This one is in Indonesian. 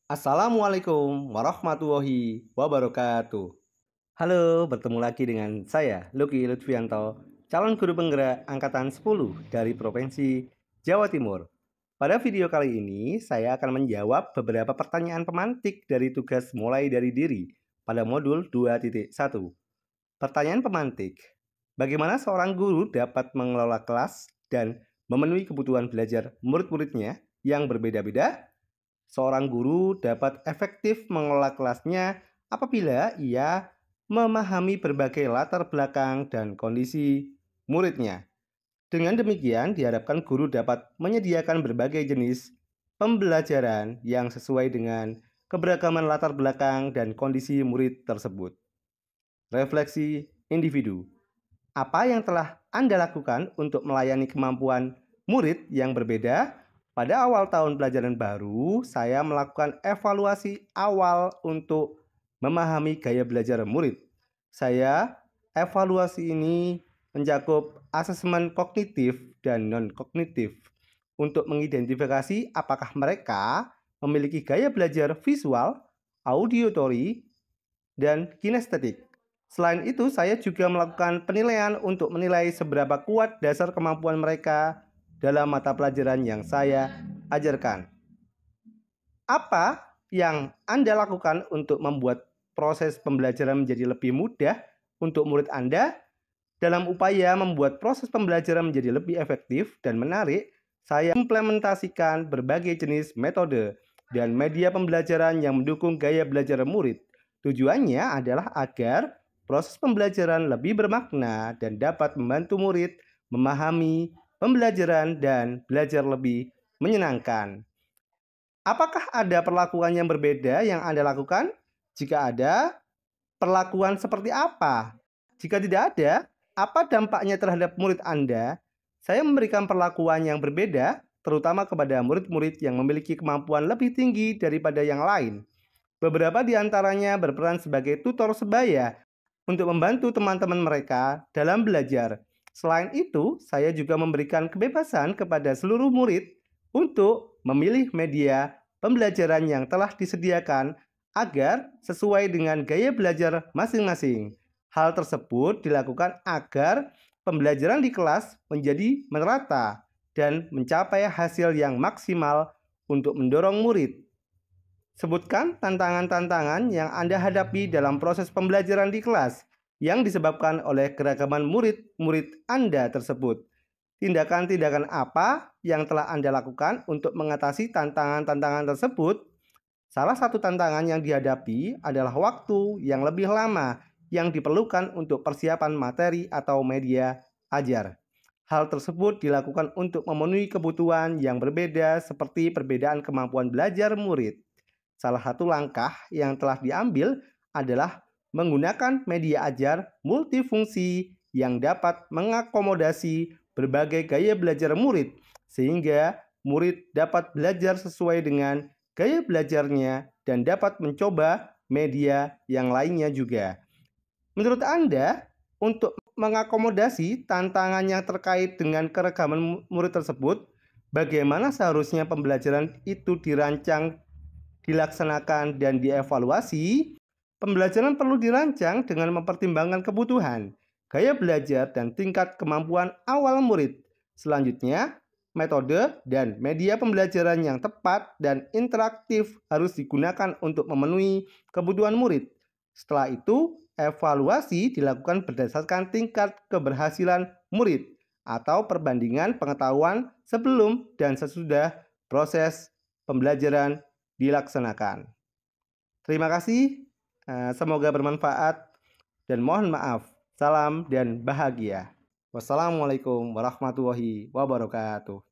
Assalamualaikum warahmatullahi wabarakatuh. Halo, bertemu lagi dengan saya, Lucky Lutfianto, calon guru penggerak Angkatan 10 dari Provinsi Jawa Timur. Pada video kali ini, saya akan menjawab beberapa pertanyaan pemantik dari tugas mulai dari diri pada modul 2.1. Pertanyaan pemantik, bagaimana seorang guru dapat mengelola kelas dan memenuhi kebutuhan belajar murid-muridnya yang berbeda-beda? Seorang guru dapat efektif mengelola kelasnya apabila ia memahami berbagai latar belakang dan kondisi muridnya. Dengan demikian, diharapkan guru dapat menyediakan berbagai jenis pembelajaran yang sesuai dengan keberagaman latar belakang dan kondisi murid tersebut. Refleksi individu. Apa yang telah Anda lakukan untuk melayani kemampuan murid yang berbeda? Pada awal tahun pelajaran baru, saya melakukan evaluasi awal untuk memahami gaya belajar murid. Evaluasi ini mencakup asesmen kognitif dan non-kognitif untuk mengidentifikasi apakah mereka memiliki gaya belajar visual, auditory, dan kinestetik. Selain itu, saya juga melakukan penilaian untuk menilai seberapa kuat dasar kemampuan mereka dalam mata pelajaran yang saya ajarkan. Apa yang Anda lakukan untuk membuat proses pembelajaran menjadi lebih mudah untuk murid Anda? Dalam upaya membuat proses pembelajaran menjadi lebih efektif dan menarik, saya implementasikan berbagai jenis metode dan media pembelajaran yang mendukung gaya belajar murid. Tujuannya adalah agar proses pembelajaran lebih bermakna dan dapat membantu murid memahami pembelajaran dan belajar lebih menyenangkan. Apakah ada perlakuan yang berbeda yang Anda lakukan? Jika ada, perlakuan seperti apa? Jika tidak ada, apa dampaknya terhadap murid Anda? Saya memberikan perlakuan yang berbeda, terutama kepada murid-murid yang memiliki kemampuan lebih tinggi daripada yang lain. Beberapa di antaranya berperan sebagai tutor sebaya untuk membantu teman-teman mereka dalam belajar. Selain itu, saya juga memberikan kebebasan kepada seluruh murid untuk memilih media pembelajaran yang telah disediakan agar sesuai dengan gaya belajar masing-masing. Hal tersebut dilakukan agar pembelajaran di kelas menjadi merata dan mencapai hasil yang maksimal untuk mendorong murid. Sebutkan tantangan-tantangan yang Anda hadapi dalam proses pembelajaran di kelas yang disebabkan oleh keragaman murid-murid Anda tersebut. Tindakan-tindakan apa yang telah Anda lakukan untuk mengatasi tantangan-tantangan tersebut? Salah satu tantangan yang dihadapi adalah waktu yang lebih lama yang diperlukan untuk persiapan materi atau media ajar. Hal tersebut dilakukan untuk memenuhi kebutuhan yang berbeda seperti perbedaan kemampuan belajar murid. Salah satu langkah yang telah diambil adalah menggunakan media ajar multifungsi yang dapat mengakomodasi berbagai gaya belajar murid, sehingga murid dapat belajar sesuai dengan gaya belajarnya dan dapat mencoba media yang lainnya juga. Menurut Anda, untuk mengakomodasi tantangan yang terkait dengan keragaman murid tersebut, bagaimana seharusnya pembelajaran itu dirancang, dilaksanakan, dan dievaluasi? Pembelajaran perlu dirancang dengan mempertimbangkan kebutuhan, gaya belajar, dan tingkat kemampuan awal murid. Selanjutnya, metode dan media pembelajaran yang tepat dan interaktif harus digunakan untuk memenuhi kebutuhan murid. Setelah itu, evaluasi dilakukan berdasarkan tingkat keberhasilan murid atau perbandingan pengetahuan sebelum dan sesudah proses pembelajaran dilaksanakan. Terima kasih, semoga bermanfaat dan mohon maaf. Salam dan bahagia. Wassalamualaikum warahmatullahi wabarakatuh.